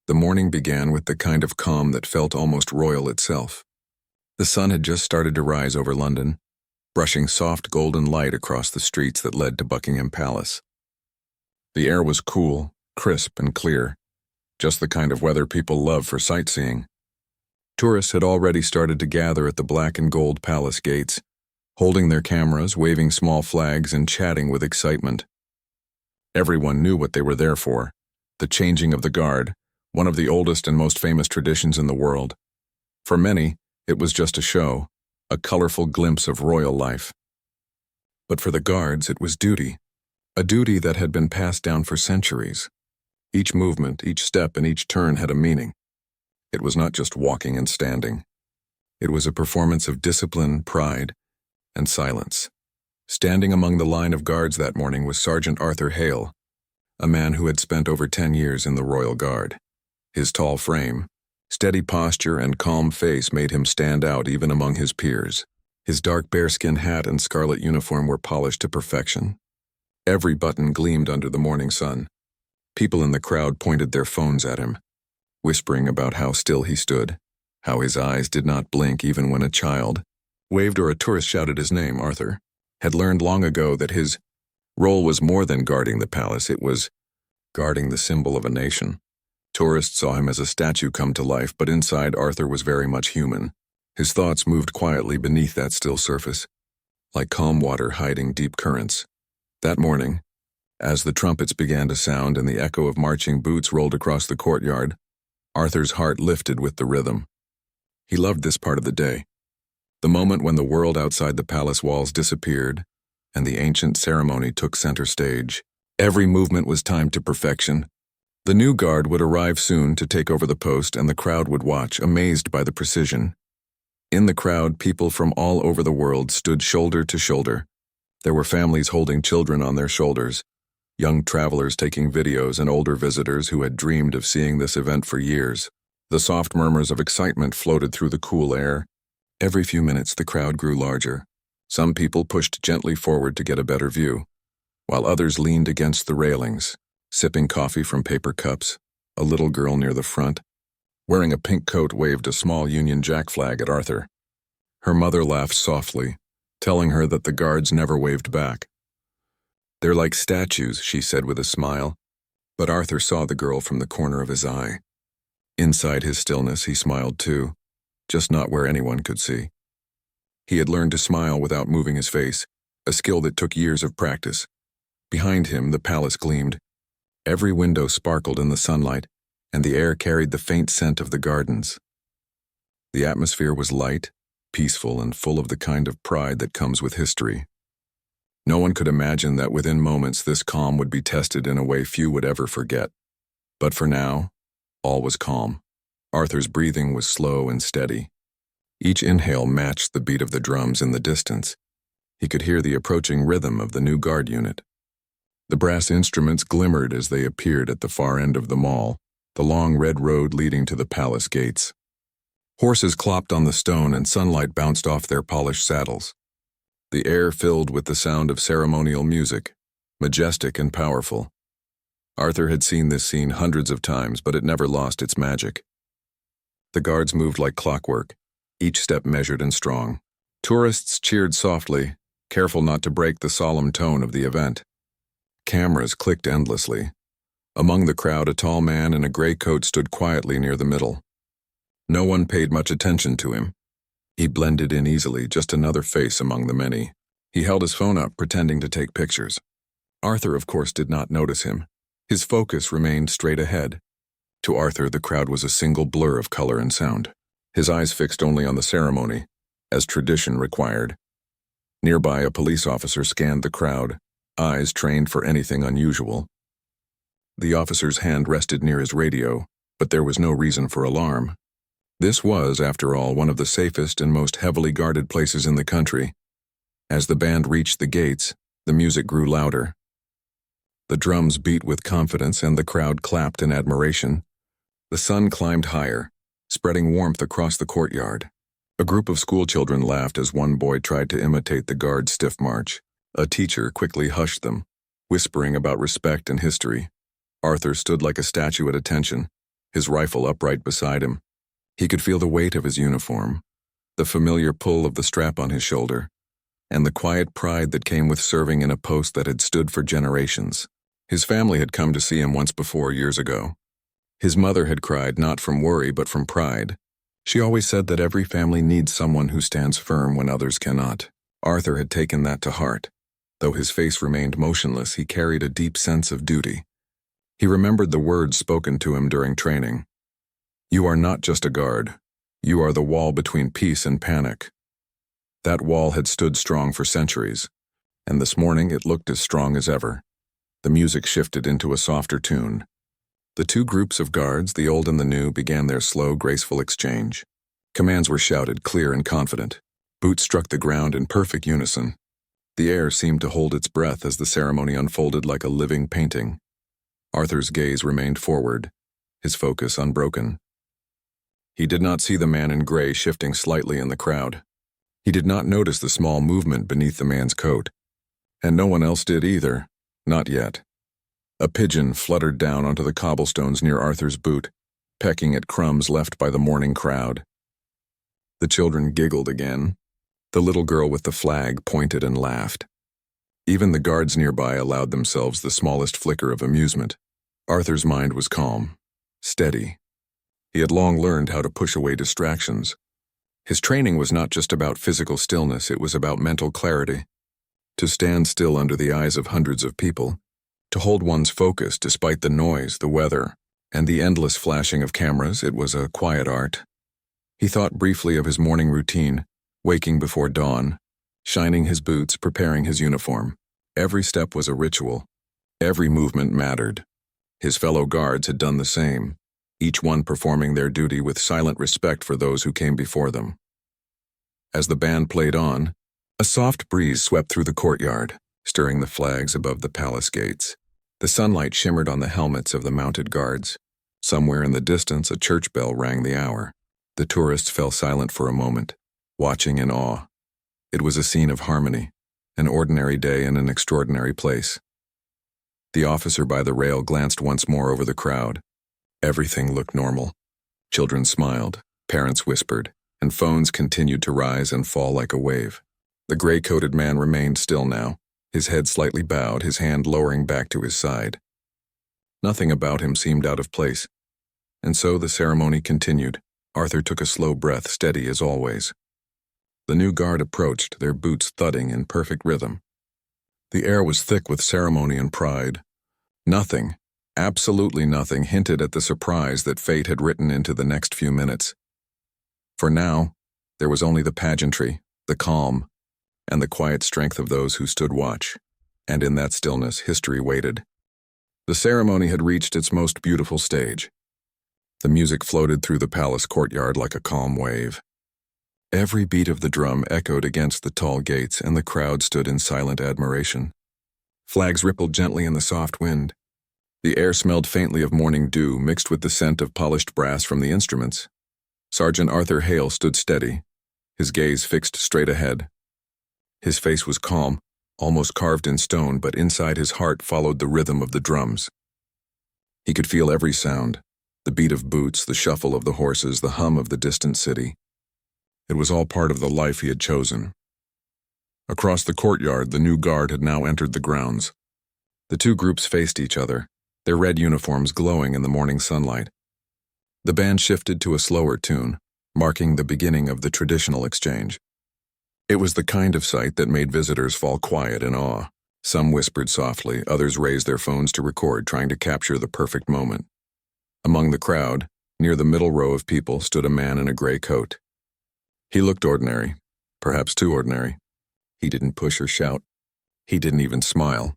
The morning began with the kind of calm that felt almost royal itself. The sun had just started to rise over London, brushing soft golden light across the streets that led to Buckingham Palace. The air was cool, crisp, and clear, just the kind of weather people love for sightseeing. Tourists had already started to gather at the black and gold palace gates, holding their cameras, waving small flags, and chatting with excitement. Everyone knew what they were there for: the changing of the guard, one of the oldest and most famous traditions in the world. For many, it was just a show, a colorful glimpse of royal life. But for the guards, it was duty, a duty that had been passed down for centuries. Each movement, each step, and each turn had a meaning. It was not just walking and standing. It was a performance of discipline, pride, and silence. Standing among the line of guards that morning was Sergeant Arthur Hale, a man who had spent over 10 years in the Royal Guard. His tall frame, steady posture, and calm face made him stand out even among his peers. His dark bearskin hat and scarlet uniform were polished to perfection. Every button gleamed under the morning sun. People in the crowd pointed their phones at him, whispering about how still he stood, how his eyes did not blink even when a child waved or a tourist shouted his name. Arthur had learned long ago that his role was more than guarding the palace, it was guarding the symbol of a nation. Tourists saw him as a statue come to life, but inside Arthur was very much human. His thoughts moved quietly beneath that still surface, like calm water hiding deep currents. That morning, as the trumpets began to sound and the echo of marching boots rolled across the courtyard, Arthur's heart lifted with the rhythm. He loved this part of the day, the moment when the world outside the palace walls disappeared and the ancient ceremony took center stage. Every movement was timed to perfection. The new guard would arrive soon to take over the post, and the crowd would watch, amazed by the precision. In the crowd, people from all over the world stood shoulder to shoulder. There were families holding children on their shoulders, young travelers taking videos, and older visitors who had dreamed of seeing this event for years. The soft murmurs of excitement floated through the cool air. Every few minutes, the crowd grew larger. Some people pushed gently forward to get a better view, while others leaned against the railings, sipping coffee from paper cups. A little girl near the front, wearing a pink coat, waved a small Union Jack flag at Arthur. Her mother laughed softly, telling her that the guards never waved back. "They're like statues," she said with a smile, but Arthur saw the girl from the corner of his eye. Inside his stillness, he smiled too, just not where anyone could see. He had learned to smile without moving his face, a skill that took years of practice. Behind him, the palace gleamed. Every window sparkled in the sunlight, and the air carried the faint scent of the gardens. The atmosphere was light, peaceful, and full of the kind of pride that comes with history. No one could imagine that within moments this calm would be tested in a way few would ever forget. But for now, all was calm. Arthur's breathing was slow and steady. Each inhale matched the beat of the drums in the distance. He could hear the approaching rhythm of the new guard unit. The brass instruments glimmered as they appeared at the far end of the mall, the long red road leading to the palace gates. Horses clopped on the stone and sunlight bounced off their polished saddles. The air filled with the sound of ceremonial music, majestic and powerful. Arthur had seen this scene hundreds of times, but it never lost its magic. The guards moved like clockwork, each step measured and strong. Tourists cheered softly, careful not to break the solemn tone of the event. Cameras clicked endlessly. Among the crowd, a tall man in a gray coat stood quietly near the middle. No one paid much attention to him. He blended in easily, just another face among the many. He held his phone up, pretending to take pictures. Arthur, of course, did not notice him. His focus remained straight ahead. To Arthur, the crowd was a single blur of color and sound, his eyes fixed only on the ceremony, as tradition required. Nearby, a police officer scanned the crowd, eyes trained for anything unusual. The officer's hand rested near his radio, but there was no reason for alarm. This was, after all, one of the safest and most heavily guarded places in the country. As the band reached the gates, the music grew louder. The drums beat with confidence and the crowd clapped in admiration. The sun climbed higher, spreading warmth across the courtyard. A group of schoolchildren laughed as one boy tried to imitate the guard's stiff march. A teacher quickly hushed them, whispering about respect and history. Arthur stood like a statue at attention, his rifle upright beside him. He could feel the weight of his uniform, the familiar pull of the strap on his shoulder, and the quiet pride that came with serving in a post that had stood for generations. His family had come to see him once before, years ago. His mother had cried not from worry but from pride. She always said that every family needs someone who stands firm when others cannot. Arthur had taken that to heart. Though his face remained motionless, he carried a deep sense of duty. He remembered the words spoken to him during training. "You are not just a guard. You are the wall between peace and panic." That wall had stood strong for centuries, and this morning it looked as strong as ever. The music shifted into a softer tune. The two groups of guards, the old and the new, began their slow, graceful exchange. Commands were shouted, clear and confident. Boots struck the ground in perfect unison. The air seemed to hold its breath as the ceremony unfolded like a living painting. Arthur's gaze remained forward, his focus unbroken. He did not see the man in gray shifting slightly in the crowd. He did not notice the small movement beneath the man's coat. And no one else did either, not yet. A pigeon fluttered down onto the cobblestones near Arthur's boot, pecking at crumbs left by the morning crowd. The children giggled again. The little girl with the flag pointed and laughed. Even the guards nearby allowed themselves the smallest flicker of amusement. Arthur's mind was calm, steady. He had long learned how to push away distractions. His training was not just about physical stillness, it was about mental clarity. To stand still under the eyes of hundreds of people, to hold one's focus despite the noise, the weather, and the endless flashing of cameras, it was a quiet art. He thought briefly of his morning routine, waking before dawn, shining his boots, preparing his uniform. Every step was a ritual. Every movement mattered. His fellow guards had done the same, each one performing their duty with silent respect for those who came before them. As the band played on, a soft breeze swept through the courtyard, stirring the flags above the palace gates. The sunlight shimmered on the helmets of the mounted guards. Somewhere in the distance, a church bell rang the hour. The tourists fell silent for a moment, watching in awe. It was a scene of harmony, an ordinary day in an extraordinary place. The officer by the rail glanced once more over the crowd. Everything looked normal. Children smiled, parents whispered, and phones continued to rise and fall like a wave. The gray-coated man remained still now, his head slightly bowed, his hand lowering back to his side. Nothing about him seemed out of place. And so the ceremony continued. Arthur took a slow breath, steady as always. The new guard approached, their boots thudding in perfect rhythm. The air was thick with ceremony and pride. Nothing, absolutely nothing, hinted at the surprise that fate had written into the next few minutes. For now, there was only the pageantry, the calm, and the quiet strength of those who stood watch. And in that stillness, history waited. The ceremony had reached its most beautiful stage. The music floated through the palace courtyard like a calm wave. Every beat of the drum echoed against the tall gates, and the crowd stood in silent admiration. Flags rippled gently in the soft wind. The air smelled faintly of morning dew, mixed with the scent of polished brass from the instruments. Sergeant Arthur Hale stood steady, his gaze fixed straight ahead. His face was calm, almost carved in stone, but inside his heart followed the rhythm of the drums. He could feel every sound, the beat of boots, the shuffle of the horses, the hum of the distant city. It was all part of the life he had chosen. Across the courtyard, the new guard had now entered the grounds. The two groups faced each other, their red uniforms glowing in the morning sunlight. The band shifted to a slower tune, marking the beginning of the traditional exchange. It was the kind of sight that made visitors fall quiet in awe. Some whispered softly, others raised their phones to record, trying to capture the perfect moment. Among the crowd, near the middle row of people, stood a man in a gray coat. He looked ordinary, perhaps too ordinary. He didn't push or shout. He didn't even smile.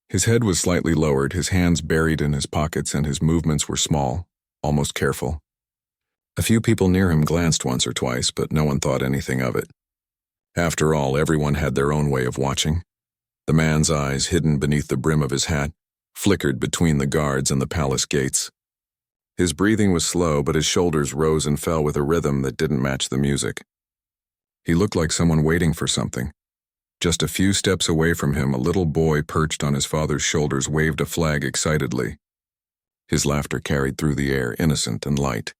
His head was slightly lowered, his hands buried in his pockets, and his movements were small, almost careful. A few people near him glanced once or twice, but no one thought anything of it. After all, everyone had their own way of watching. The man's eyes, hidden beneath the brim of his hat, flickered between the guards and the palace gates. His breathing was slow, but his shoulders rose and fell with a rhythm that didn't match the music. He looked like someone waiting for something. Just a few steps away from him, a little boy perched on his father's shoulders waved a flag excitedly. His laughter carried through the air, innocent and light.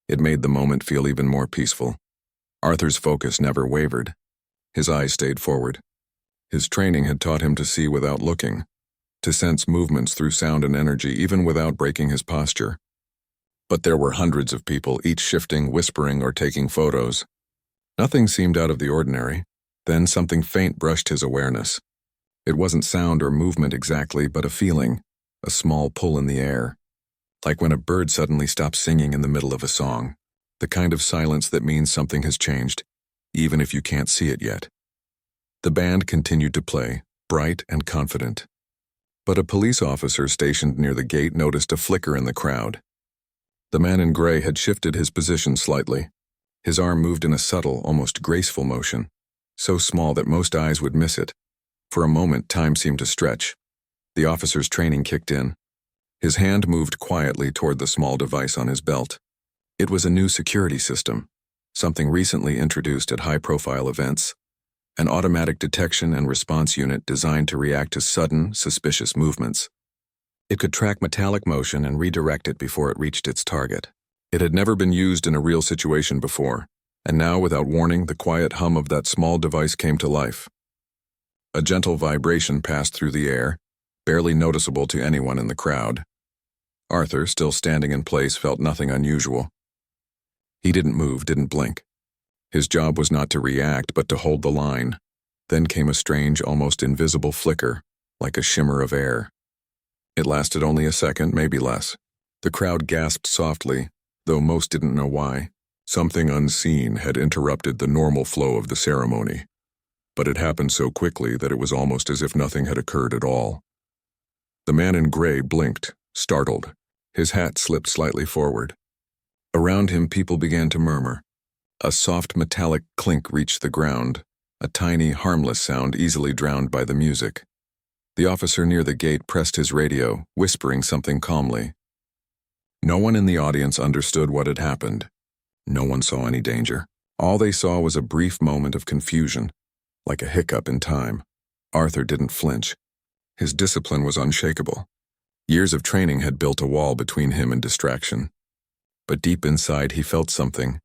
It made the moment feel even more peaceful. Arthur's focus never wavered. His eyes stayed forward. His training had taught him to see without looking, to sense movements through sound and energy even without breaking his posture. But there were hundreds of people, each shifting, whispering, or taking photos. Nothing seemed out of the ordinary. Then something faint brushed his awareness. It wasn't sound or movement exactly, but a feeling, a small pull in the air. Like when a bird suddenly stops singing in the middle of a song. The kind of silence that means something has changed, even if you can't see it yet. The band continued to play, bright and confident. But a police officer stationed near the gate noticed a flicker in the crowd. The man in gray had shifted his position slightly. His arm moved in a subtle, almost graceful motion, so small that most eyes would miss it. For a moment, time seemed to stretch. The officer's training kicked in. His hand moved quietly toward the small device on his belt. It was a new security system, something recently introduced at high-profile events. An automatic detection and response unit designed to react to sudden, suspicious movements. It could track metallic motion and redirect it before it reached its target. It had never been used in a real situation before, and now, without warning, the quiet hum of that small device came to life. A gentle vibration passed through the air, barely noticeable to anyone in the crowd. Arthur, still standing in place, felt nothing unusual. He didn't move, didn't blink. His job was not to react, but to hold the line. Then came a strange, almost invisible flicker, like a shimmer of air. It lasted only a second, maybe less. The crowd gasped softly, though most didn't know why. Something unseen had interrupted the normal flow of the ceremony. But it happened so quickly that it was almost as if nothing had occurred at all. The man in gray blinked, startled. His hat slipped slightly forward. Around him, people began to murmur. A soft metallic clink reached the ground, a tiny, harmless sound easily drowned by the music. The officer near the gate pressed his radio, whispering something calmly. No one in the audience understood what had happened. No one saw any danger. All they saw was a brief moment of confusion, like a hiccup in time. Arthur didn't flinch. His discipline was unshakable. Years of training had built a wall between him and distraction. But deep inside he felt something,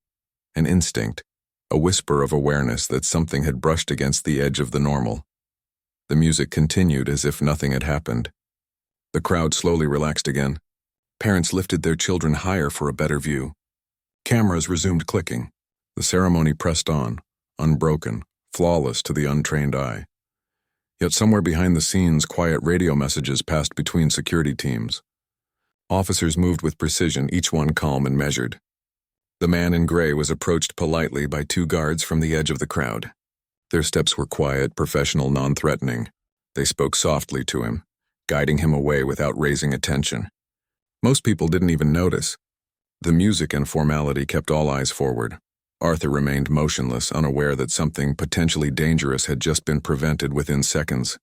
an instinct, a whisper of awareness that something had brushed against the edge of the normal. The music continued as if nothing had happened. The crowd slowly relaxed again. Parents lifted their children higher for a better view. Cameras resumed clicking. The ceremony pressed on, unbroken, flawless to the untrained eye. Yet somewhere behind the scenes, quiet radio messages passed between security teams. Officers moved with precision, each one calm and measured. The man in gray was approached politely by two guards from the edge of the crowd. Their steps were quiet, professional, non-threatening. They spoke softly to him, guiding him away without raising attention. Most people didn't even notice. The music and formality kept all eyes forward. Arthur remained motionless, unaware that something potentially dangerous had just been prevented within seconds.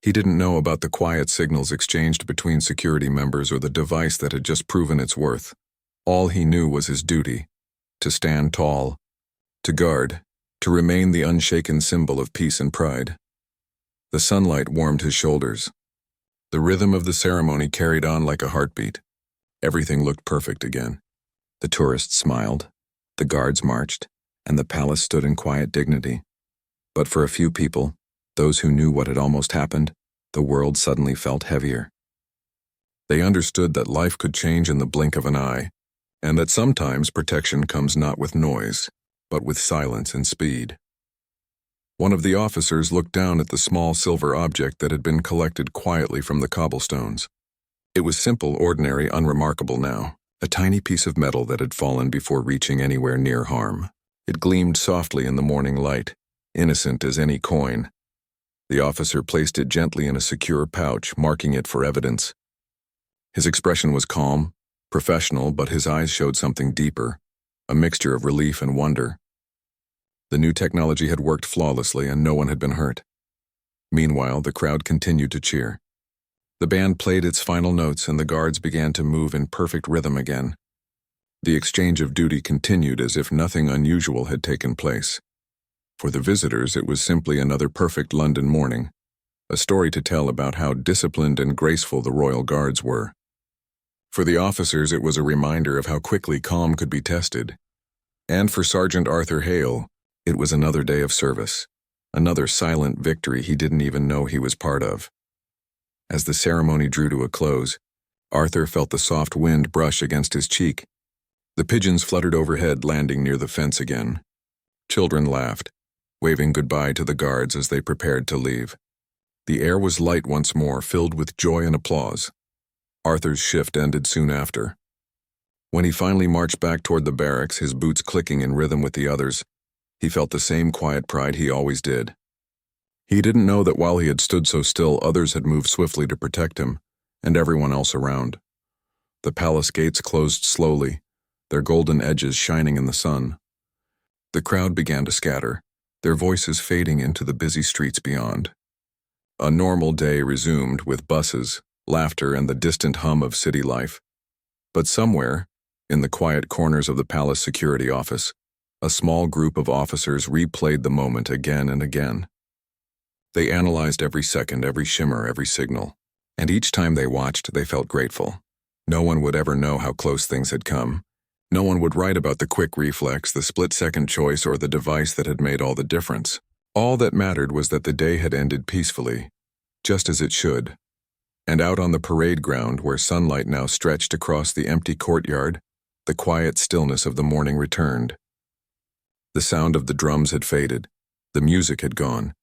He didn't know about the quiet signals exchanged between security members or the device that had just proven its worth. All he knew was his duty, to stand tall, to guard, to remain the unshaken symbol of peace and pride. The sunlight warmed his shoulders. The rhythm of the ceremony carried on like a heartbeat. Everything looked perfect again. The tourists smiled, the guards marched, and the palace stood in quiet dignity. But for a few people, those who knew what had almost happened, the world suddenly felt heavier. They understood that life could change in the blink of an eye, and that sometimes protection comes not with noise, but with silence and speed. One of the officers looked down at the small silver object that had been collected quietly from the cobblestones. It was simple, ordinary, unremarkable now, a tiny piece of metal that had fallen before reaching anywhere near harm. It gleamed softly in the morning light, innocent as any coin. The officer placed it gently in a secure pouch, marking it for evidence. His expression was calm, professional, but his eyes showed something deeper, a mixture of relief and wonder. The new technology had worked flawlessly and no one had been hurt. Meanwhile, the crowd continued to cheer. The band played its final notes and the guards began to move in perfect rhythm again. The exchange of duty continued as if nothing unusual had taken place. For the visitors, it was simply another perfect London morning, a story to tell about how disciplined and graceful the royal guards were. For the officers, it was a reminder of how quickly calm could be tested. And for Sergeant Arthur Hale, it was another day of service, another silent victory he didn't even know he was part of. As the ceremony drew to a close, Arthur felt the soft wind brush against his cheek. The pigeons fluttered overhead, landing near the fence again. Children laughed, waving goodbye to the guards as they prepared to leave. The air was light once more, filled with joy and applause. Arthur's shift ended soon after. When he finally marched back toward the barracks, his boots clicking in rhythm with the others, he felt the same quiet pride he always did. He didn't know that while he had stood so still, others had moved swiftly to protect him, and everyone else around. The palace gates closed slowly, their golden edges shining in the sun. The crowd began to scatter, their voices fading into the busy streets beyond. A normal day resumed with buses, laughter, and the distant hum of city life. But somewhere, in the quiet corners of the palace security office, a small group of officers replayed the moment again and again. They analyzed every second, every shimmer, every signal, and each time they watched, they felt grateful. No one would ever know how close things had come. No one would write about the quick reflex, the split-second choice, or the device that had made all the difference. All that mattered was that the day had ended peacefully, just as it should. And out on the parade ground, where sunlight now stretched across the empty courtyard, the quiet stillness of the morning returned. The sound of the drums had faded, the music had gone,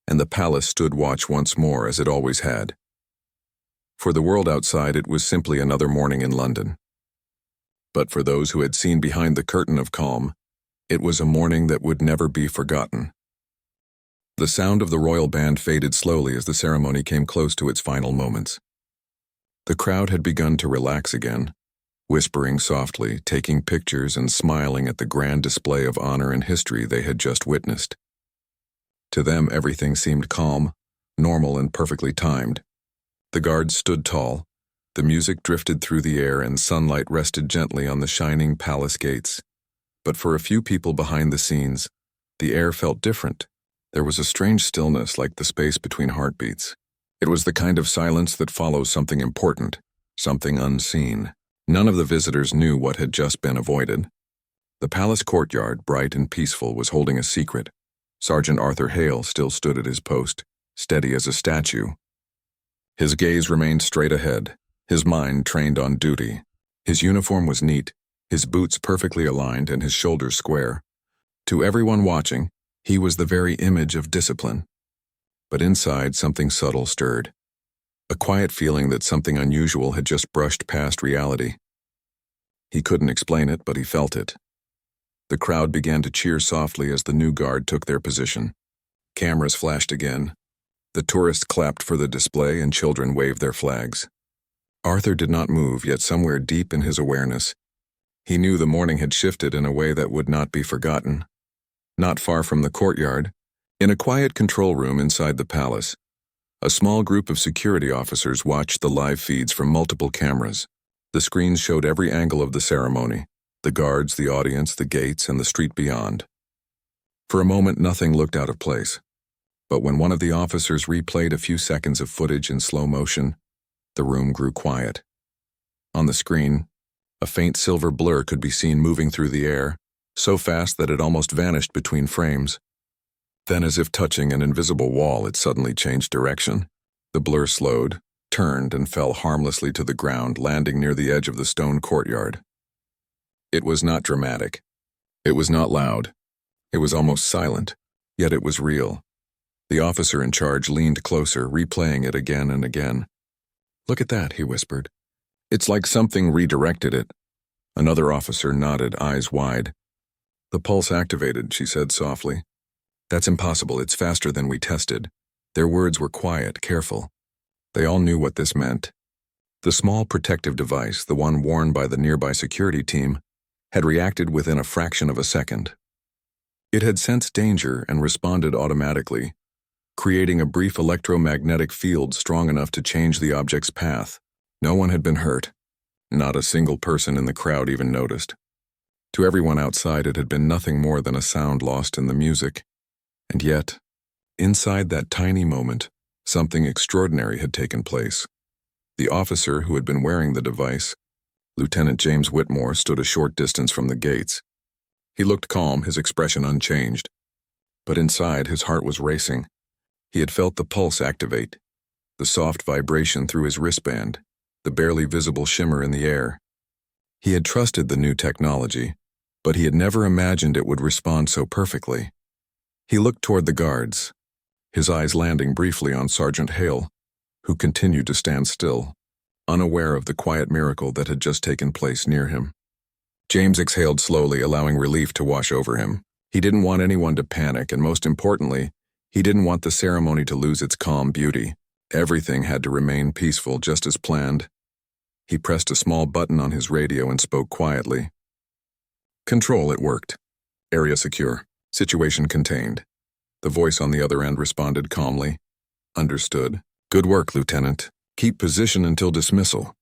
and the palace stood watch once more as it always had. For the world outside, it was simply another morning in London. But for those who had seen behind the curtain of calm, it was a morning that would never be forgotten. The sound of the royal band faded slowly as the ceremony came close to its final moments. The crowd had begun to relax again, whispering softly, taking pictures and smiling at the grand display of honor and history they had just witnessed. To them, everything seemed calm, normal, and perfectly timed. The guards stood tall, the music drifted through the air, and sunlight rested gently on the shining palace gates. But for a few people behind the scenes, the air felt different. There was a strange stillness, like the space between heartbeats. It was the kind of silence that follows something important, something unseen. None of the visitors knew what had just been avoided. The palace courtyard, bright and peaceful, was holding a secret. Sergeant Arthur Hale still stood at his post, steady as a statue. His gaze remained straight ahead, his mind trained on duty. His uniform was neat, his boots perfectly aligned, and his shoulders square. To everyone watching, he was the very image of discipline. But inside, something subtle stirred. A quiet feeling that something unusual had just brushed past reality. He couldn't explain it, but he felt it. The crowd began to cheer softly as the new guard took their position. Cameras flashed again. The tourists clapped for the display, and children waved their flags. Arthur did not move, yet somewhere deep in his awareness, he knew the morning had shifted in a way that would not be forgotten. Not far from the courtyard, in a quiet control room inside the palace, a small group of security officers watched the live feeds from multiple cameras. The screens showed every angle of the ceremony, the guards, the audience, the gates, and the street beyond. For a moment, nothing looked out of place. But when one of the officers replayed a few seconds of footage in slow motion, the room grew quiet. On the screen, a faint silver blur could be seen moving through the air, so fast that it almost vanished between frames. Then, as if touching an invisible wall, it suddenly changed direction. The blur slowed, turned, and fell harmlessly to the ground, landing near the edge of the stone courtyard. It was not dramatic. It was not loud. It was almost silent, yet it was real. The officer in charge leaned closer, replaying it again and again. "Look at that," he whispered. "It's like something redirected it." Another officer nodded, eyes wide. "The pulse activated," she said softly. "That's impossible. It's faster than we tested." Their words were quiet, careful. They all knew what this meant. The small protective device, the one worn by the nearby security team, had reacted within a fraction of a second. It had sensed danger and responded automatically, creating a brief electromagnetic field strong enough to change the object's path. No one had been hurt. Not a single person in the crowd even noticed. To everyone outside, it had been nothing more than a sound lost in the music. And yet, inside that tiny moment, something extraordinary had taken place. The officer who had been wearing the device Lieutenant James Whitmore stood a short distance from the gates. He looked calm, his expression unchanged. But inside, his heart was racing. He had felt the pulse activate, the soft vibration through his wristband, the barely visible shimmer in the air. He had trusted the new technology, but he had never imagined it would respond so perfectly. He looked toward the guards, his eyes landing briefly on Sergeant Hale, who continued to stand still, unaware of the quiet miracle that had just taken place near him. James exhaled slowly, allowing relief to wash over him. He didn't want anyone to panic, and most importantly, he didn't want the ceremony to lose its calm beauty. Everything had to remain peaceful, just as planned. He pressed a small button on his radio and spoke quietly. "Control, it worked. Area secure. Situation contained." The voice on the other end responded calmly. "Understood. Good work, Lieutenant. Keep position until dismissal."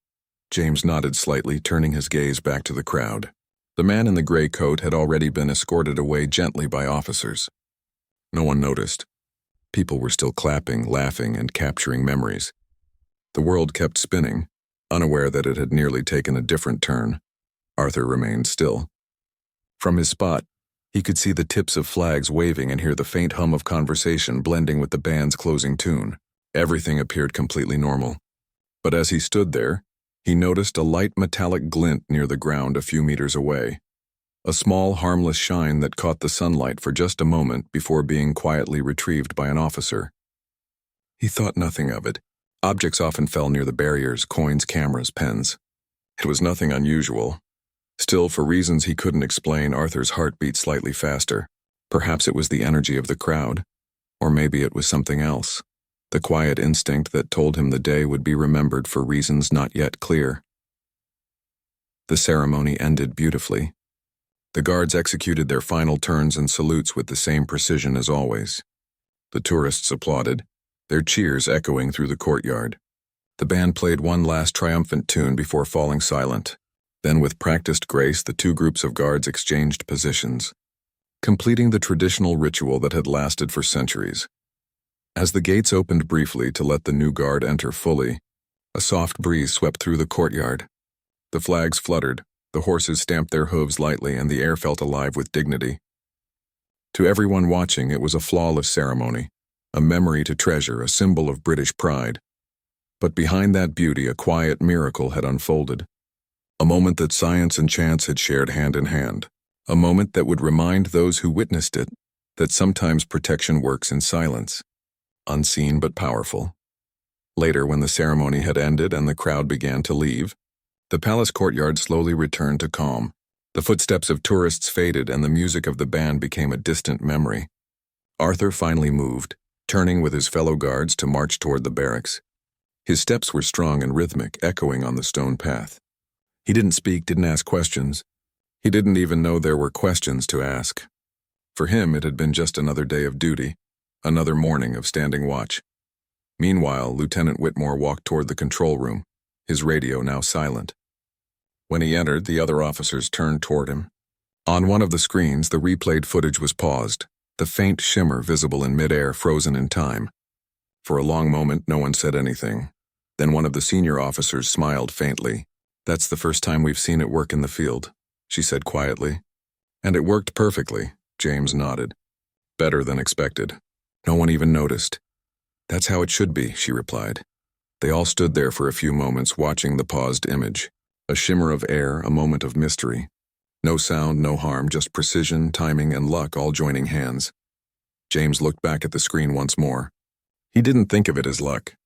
James nodded slightly, turning his gaze back to the crowd. The man in the gray coat had already been escorted away gently by officers. No one noticed. People were still clapping, laughing, and capturing memories. The world kept spinning, unaware that it had nearly taken a different turn. Arthur remained still. From his spot, he could see the tips of flags waving and hear the faint hum of conversation blending with the band's closing tune. Everything appeared completely normal. But as he stood there, he noticed a light metallic glint near the ground a few meters away. A small, harmless shine that caught the sunlight for just a moment before being quietly retrieved by an officer. He thought nothing of it. Objects often fell near the barriers: coins, cameras, pens. It was nothing unusual. Still, for reasons he couldn't explain, Arthur's heart beat slightly faster. Perhaps it was the energy of the crowd, or maybe it was something else. The quiet instinct that told him the day would be remembered for reasons not yet clear. The ceremony ended beautifully. The guards executed their final turns and salutes with the same precision as always. The tourists applauded, their cheers echoing through the courtyard. The band played one last triumphant tune before falling silent. Then, with practiced grace, the two groups of guards exchanged positions, completing the traditional ritual that had lasted for centuries. As the gates opened briefly to let the new guard enter fully, a soft breeze swept through the courtyard. The flags fluttered, the horses stamped their hooves lightly, and the air felt alive with dignity. To everyone watching, it was a flawless ceremony, a memory to treasure, a symbol of British pride. But behind that beauty, a quiet miracle had unfolded. A moment that science and chance had shared hand in hand. A moment that would remind those who witnessed it that sometimes protection works in silence, unseen but powerful. Later, when the ceremony had ended and the crowd began to leave, the palace courtyard slowly returned to calm. The footsteps of tourists faded and the music of the band became a distant memory. Arthur finally moved, turning with his fellow guards to march toward the barracks. His steps were strong and rhythmic, echoing on the stone path. He didn't speak, didn't ask questions. He didn't even know there were questions to ask. For him, it had been just another day of duty, another morning of standing watch. Meanwhile, Lieutenant Whitmore walked toward the control room, his radio now silent. When he entered, the other officers turned toward him. On one of the screens, the replayed footage was paused, the faint shimmer visible in midair frozen in time. For a long moment, no one said anything. Then one of the senior officers smiled faintly. "That's the first time we've seen it work in the field," she said quietly. "And it worked perfectly," James nodded. "Better than expected. No one even noticed." "That's how it should be," she replied. They all stood there for a few moments, watching the paused image. A shimmer of air, a moment of mystery. No sound, no harm, just precision, timing, and luck all joining hands. James looked back at the screen once more. He didn't think of it as luck.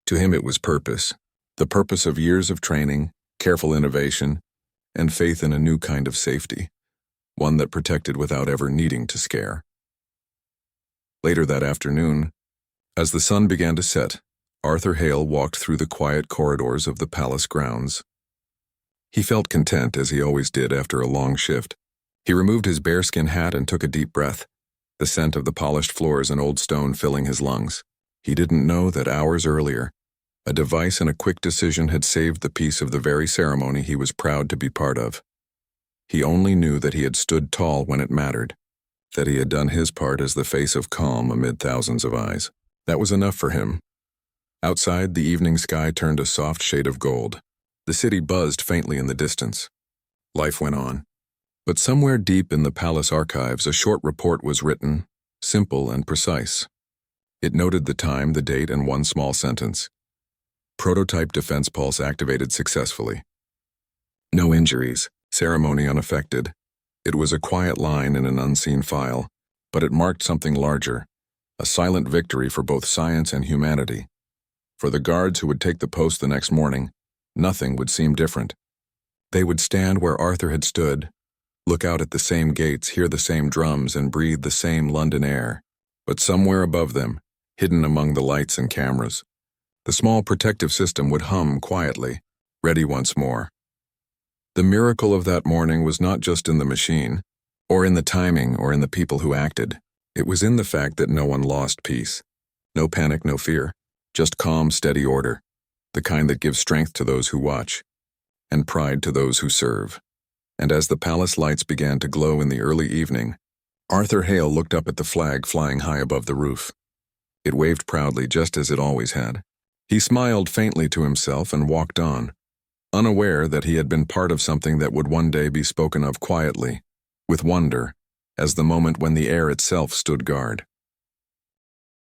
To him it was purpose. The purpose of years of training, careful innovation, and faith in a new kind of safety. One that protected without ever needing to scare. Later that afternoon, as the sun began to set, Arthur Hale walked through the quiet corridors of the palace grounds. He felt content, as he always did after a long shift. He removed his bearskin hat and took a deep breath, the scent of the polished floors and old stone filling his lungs. He didn't know that hours earlier, a device and a quick decision had saved the peace of the very ceremony he was proud to be part of. He only knew that he had stood tall when it mattered, that he had done his part as the face of calm amid thousands of eyes. That was enough for him. Outside, the evening sky turned a soft shade of gold. The city buzzed faintly in the distance. Life went on. But somewhere deep in the palace archives, a short report was written, simple and precise. It noted the time, the date, and one small sentence. Prototype defense pulse activated successfully. No injuries, ceremony unaffected. It was a quiet line in an unseen file, but it marked something larger, a silent victory for both science and humanity. For the guards who would take the post the next morning, nothing would seem different. They would stand where Arthur had stood, look out at the same gates, hear the same drums, and breathe the same London air. But somewhere above them, hidden among the lights and cameras, the small protective system would hum quietly, ready once more. The miracle of that morning was not just in the machine, or in the timing, or in the people who acted. It was in the fact that no one lost peace. No panic, no fear, just calm, steady order, the kind that gives strength to those who watch, and pride to those who serve. And as the palace lights began to glow in the early evening, Arthur Hale looked up at the flag flying high above the roof. It waved proudly, just as it always had. He smiled faintly to himself and walked on, unaware that he had been part of something that would one day be spoken of quietly, with wonder, as the moment when the air itself stood guard.